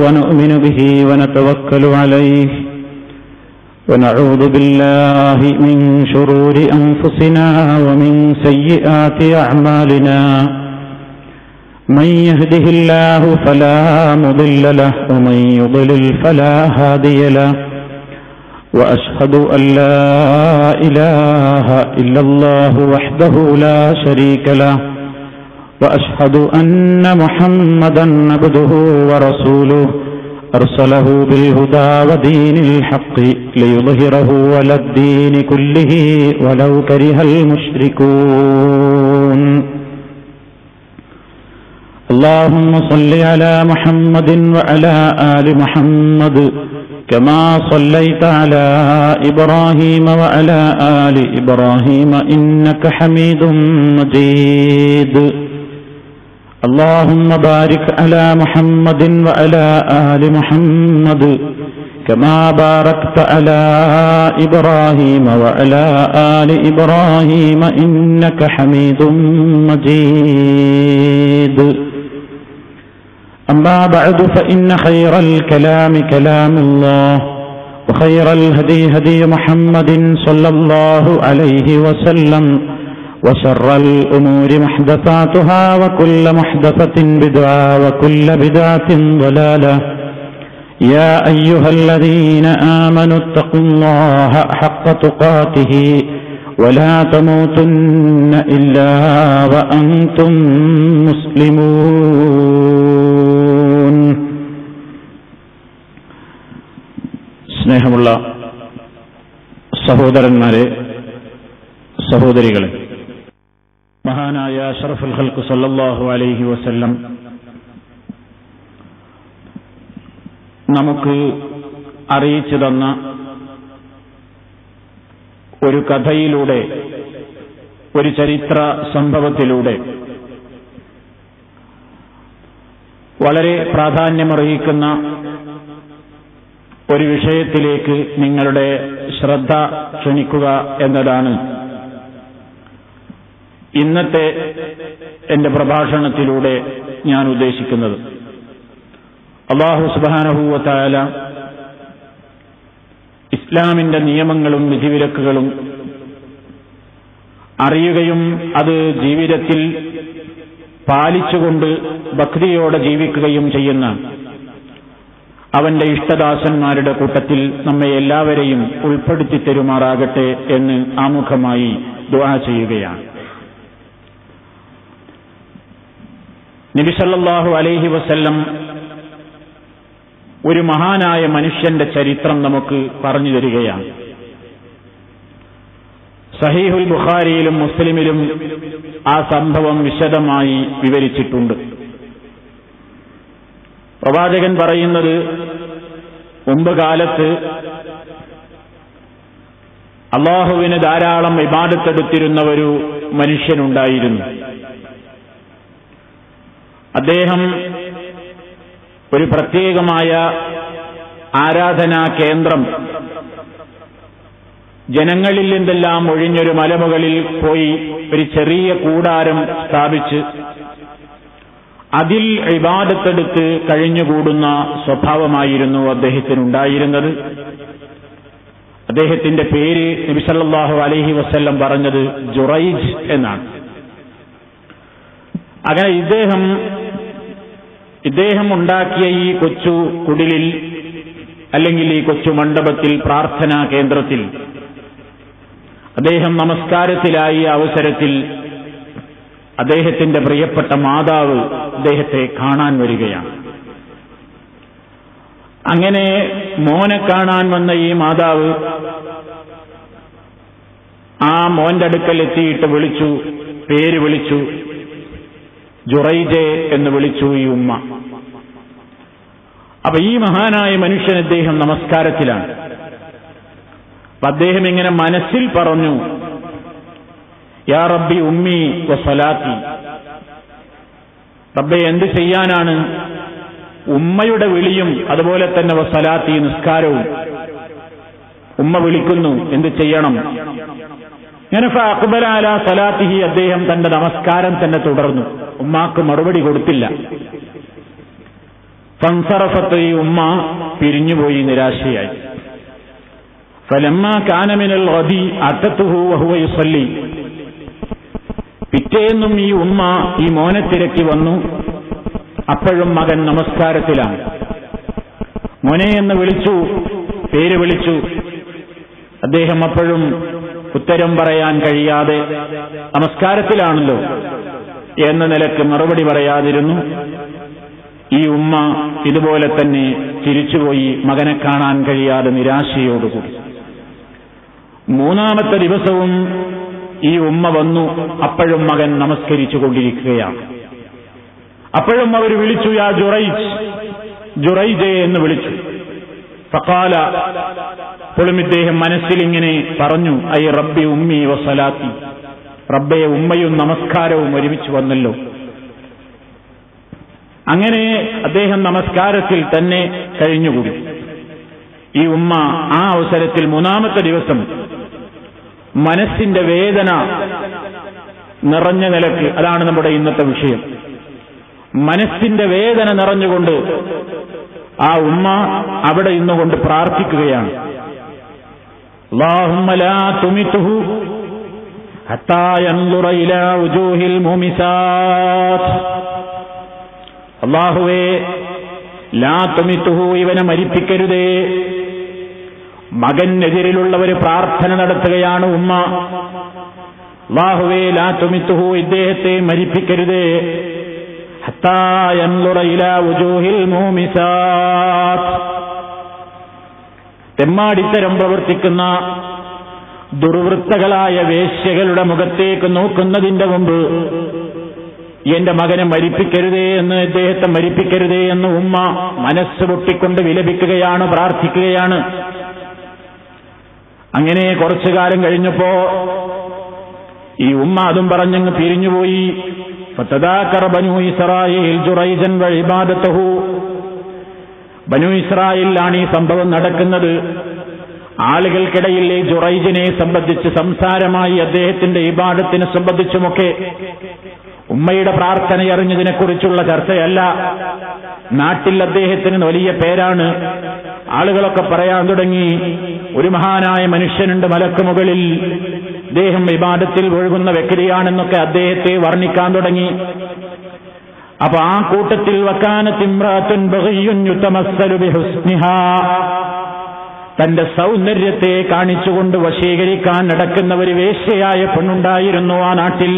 ونؤمن به ونتوكل عليه ونعوذ بالله من شرور أنفسنا ومن سيئات أعمالنا من يهده الله فلا مضل له ومن يضلل فلا هادي له وأشهد أن لا إله إلا الله وحده لا شريك له وأشهد أن محمدا عبده ورسوله أرسله بالهدى ودين الحق ليظهره على الدين كله ولو كره المشركون اللهم صل على محمد وعلى آل محمد كما صليت على إبراهيم وعلى آل إبراهيم إنك حميد مجيد اللهم بارك على محمد وعلى آل محمد كما باركت على إبراهيم وعلى آل إبراهيم إنك حميد مجيد أما بعد فإن خير الكلام كلام الله وخير الهدي هدي محمد صلى الله عليه وسلم وشر الأمور محدثاتها وكل محدثة بدعة وكل بدعة ضلالة يا أيها الذين آمنوا اتقوا الله حق تقاته ولا تموتن إلا وأنتم مسلمون. സ്നേഹമുള്ള സഹോദരന്മാരെ, സഹോദരികളെ, മഹാനായ അഷ്റഫുൽ ഖൽഖ് സല്ലല്ലാഹു അലൈഹി വസല്ലം നമുക്ക് അറിയിച്ചു തന്ന ഒരു കഥയിലൂടെ, ഒരു ചരിത്ര സംഭവത്തിലൂടെ വളരെ പ്രാധാന്യമർഹിക്കുന്ന ഒരു വിഷയത്തിലേക്ക് നിങ്ങളുടെ ശ്രദ്ധ ക്ഷണിക്കുക എന്നതാണ് ഇന്നത്തെ എന്റെ പ്രഭാഷണത്തിലൂടെ ഞാൻ ഉദ്ദേശിക്കുന്നത്. അല്ലാഹു സുബ്ഹാനഹു വ തആല ഇസ്ലാമിന്റെ നിയമങ്ങളും വിധിവിലക്കുകളും അറിയുകയും അത് ജീവിതത്തിൽ പാലിച്ചുകൊണ്ട് ഭക്തിയോടെ ജീവിക്കുകയും ചെയ്യുന്ന അവന്റെ ഇഷ്ടദാസന്മാരുടെ കൂട്ടത്തിൽ നമ്മെ എല്ലാവരെയും ഉൾപ്പെടുത്തി തരുമാറാകട്ടെ എന്ന് ആമുഖമായി ദുആ ചെയ്യുകയാണ്. നബി സല്ലല്ലാഹു അലൈഹി വസല്ലം ഒരു മഹാനായ മനുഷ്യന്റെ ചരിത്രം നമുക്ക് പറഞ്ഞു തരികയാണ്. സഹീഹുൽ ബുഖാരിയിലും മുസ്ലിമിലും ആ സംഭവം വിശദമായി വിവരിച്ചിട്ടുണ്ട്. പ്രവാചകൻ പറയുന്നത്, മുമ്പ് കാലത്ത് അല്ലാഹുവിന് ധാരാളം ഇബാദത്തെടുത്തിരുന്ന ഒരു മനുഷ്യനുണ്ടായിരുന്നു. അദ്ദേഹം ഒരു പ്രത്യേകമായ ആരാധനാ കേന്ദ്രം ജനങ്ങളിൽ നിന്നെല്ലാം ഒഴിഞ്ഞൊരു മലമുകളിൽ പോയി ഒരു ചെറിയ കൂടാരം സ്ഥാപിച്ച് അതിൽ ഇബാദത്തെടുത്ത് കഴിഞ്ഞുകൂടുന്ന സ്വഭാവമായിരുന്നു അദ്ദേഹത്തിനുണ്ടായിരുന്നത്. അദ്ദേഹത്തിന്റെ പേര് നബി സല്ലല്ലാഹു അലൈഹി വസല്ലം പറഞ്ഞത് ജുറൈജ് എന്നാണ്. അങ്ങനെ ഇദ്ദേഹം ഉണ്ടാക്കിയ ഈ കൊച്ചു കുടിലിൽ, അല്ലെങ്കിൽ ഈ കൊച്ചു മണ്ഡപത്തിൽ, പ്രാർത്ഥനാ കേന്ദ്രത്തിൽ അദ്ദേഹം നമസ്കാരത്തിലായ അവസരത്തിൽ അദ്ദേഹത്തിന്റെ പ്രിയപ്പെട്ട മാതാവ് അദ്ദേഹത്തെ കാണാൻ വരികയാണ്. അങ്ങനെ മോനെ കാണാൻ വന്ന ഈ മാതാവ് ആ മോന്റെ അടുക്കൽ എത്തിയിട്ട് വിളിച്ചു, പേര് വിളിച്ചു, ജുറൈജെ എന്ന് വിളിച്ചു ഈ ഉമ്മ. അപ്പൊ ഈ മഹാനായ മനുഷ്യൻ അദ്ദേഹം നമസ്കാരത്തിലാണ്. അപ്പൊ അദ്ദേഹം ഇങ്ങനെ മനസ്സിൽ പറഞ്ഞു, യാ റബ്ബി ഉമ്മി വസലാത്തി, റബ്ബേ എന്ത് ചെയ്യാനാണ്, ഉമ്മയുടെ വിളിയും അതുപോലെ തന്നെ വസലാത്തി നിസ്കാരവും. ഉമ്മ വിളിക്കുന്നു, എന്ത് ചെയ്യണം? ഇങ്ങനെ ഫഅഖ്ബല അലാ സലാത്തിഹി, അദ്ദേഹം തന്റെ നമസ്കാരം തന്നെ തുടർന്നു. ഉമ്മാക്ക് മറുപടി കൊടുത്തില്ല. ഫൻസറഫത്ത്, ഈ ഉമ്മ പിരിഞ്ഞുപോയി, നിരാശയായി. ഫലമ്മാ കാന മിനൽ ഗദി അതതുഹു വഹുവ യുസല്ലി, പിറ്റേന്നും ഈ ഉമ്മ ഈ മോനെ തിരക്കി വന്നു. അപ്പോഴും മകൻ നമസ്കാരത്തിലാണ്. മോനെ എന്ന് വിളിച്ചു, പേര് വിളിച്ചു. അദ്ദേഹം അപ്പോഴും ഉത്തരം പറയാൻ കഴിയാതെ, നമസ്കാരത്തിലാണല്ലോ എന്ന നിലക്ക് മറുപടി പറയാതിരുന്നു. ഈ ഉമ്മ ഇതുപോലെ തന്നെ തിരിച്ചുപോയി, മകനെ കാണാൻ കഴിയാതെ നിരാശയോടുകൂടി. മൂന്നാമത്തെ ദിവസവും ഈ ഉമ്മ വന്നു. അപ്പോഴും മകൻ നമസ്കരിച്ചു കൊണ്ടിരിക്കുകയാണ്. അപ്പോഴും അവർ വിളിച്ചു, യാ ജുറൈജ്, ജുറൈജെ എന്ന് വിളിച്ചു. ഫഖാല, അപ്പോഴും ഇദ്ദേഹം മനസ്സിൽ ഇങ്ങനെ പറഞ്ഞു, ഐ റബ്ബി ഉമ്മി വസലാത്തി, റബ്ബെ ഉമ്മയും നമസ്കാരവും ഒരുമിച്ച് വന്നല്ലോ. അങ്ങനെ അദ്ദേഹം നമസ്കാരത്തിൽ തന്നെ കഴിഞ്ഞുകൂടി. ഈ ഉമ്മ ആ അവസരത്തിൽ മൂന്നാമത്തെ ദിവസം മനസ്സിന്റെ വേദന നിറഞ്ഞ നിലക്ക്, അതാണ് നമ്മുടെ ഇന്നത്തെ വിഷയം, മനസ്സിന്റെ വേദന നിറഞ്ഞുകൊണ്ട് ആ ഉമ്മ അവിടെ ഇന്നുകൊണ്ട് പ്രാർത്ഥിക്കുകയാണ്. അല്ലാഹുമ്മ ലാ തുമിതുഹു ഹത്താ യൻദുറ ഇലാ വുജൂഹിൽ മുമിസാത്ത്, അല്ലാഹുവേ ലാ തുമിതുഹു, ഇവനെ മരിപ്പിക്കരുതേ. മകനെതിരിലുള്ള ഒരു പ്രാർത്ഥന നടത്തുകയാണ് ഉമ്മ. അല്ലാഹുവേ ലാ തുമിതുഹു, ഇദ്ദേഹത്തെ മരിപ്പിക്കരുതേ. ഹത്താ യൻദുറ ഇലാ വുജൂഹിൽ മുമിസാത്ത്, തെമ്മാടിത്തരം പ്രവർത്തിക്കുന്ന ദുർവൃത്തകളായ വേശ്യകളുടെ മുഖത്തേക്ക് നോക്കുന്നതിന്റെ മുമ്പ് എന്റെ മകനെ മരിപ്പിക്കരുതേ എന്ന്, ഇദ്ദേഹത്തെ മരിപ്പിക്കരുതേ എന്ന് ഉമ്മ മനസ്സ് പൊട്ടിക്കൊണ്ട് വിലപിക്കുകയാണ്, പ്രാർത്ഥിക്കുകയാണ്. അങ്ങനെ കുറച്ചു കാലം കഴിഞ്ഞപ്പോ ഈ ഉമ്മ അതും പറഞ്ഞങ്ങ് പിരിഞ്ഞുപോയി. ഫതദാകറ ബനൂ ഇസ്രായീൽ ജുറൈജൻ വഇബാദതഹു, ബനൂ ഇസ്രായേലിലാണ് ഈ സംഭവം നടക്കുന്നത്. ആളുകൾക്കിടയിൽ ഈ ജുറൈജിനെ സംബന്ധിച്ച് സംസാരമായി, അദ്ദേഹത്തിന്റെ ഇബാദത്തിനെ സംബന്ധിച്ചുമൊക്കെ. ഉമ്മയുടെ പ്രാർത്ഥന അറിഞ്ഞതിനെക്കുറിച്ചുള്ള ചർച്ചയല്ല. നാട്ടിൽ അദ്ദേഹത്തിന് വലിയ പേരാണ്. ആളുകളൊക്കെ പറയാൻ തുടങ്ങി, ഒരു മഹാനായ മനുഷ്യനുണ്ട് മലക്ക് മുകളിൽ, അദ്ദേഹം ഇബാദത്തിൽ ഒഴുകുന്ന വ്യക്തിയാണെന്നൊക്കെ അദ്ദേഹത്തെ വർണ്ണിക്കാൻ തുടങ്ങി. അപ്പൊ ആ കൂട്ടത്തിൽ വകാനത്ത് ഇംറാത്തുൻ ബഗിയ്യുൻ യുതമസ്സലു ബിഹുസ്നിഹാ, തന്റെ സൗന്ദര്യത്തെ കാണിച്ചുകൊണ്ട് വശീകരിക്കാൻ നടക്കുന്ന ഒരു വേശ്യയായ പെണ്ണുണ്ടായിരുന്നു ആ നാട്ടിൽ.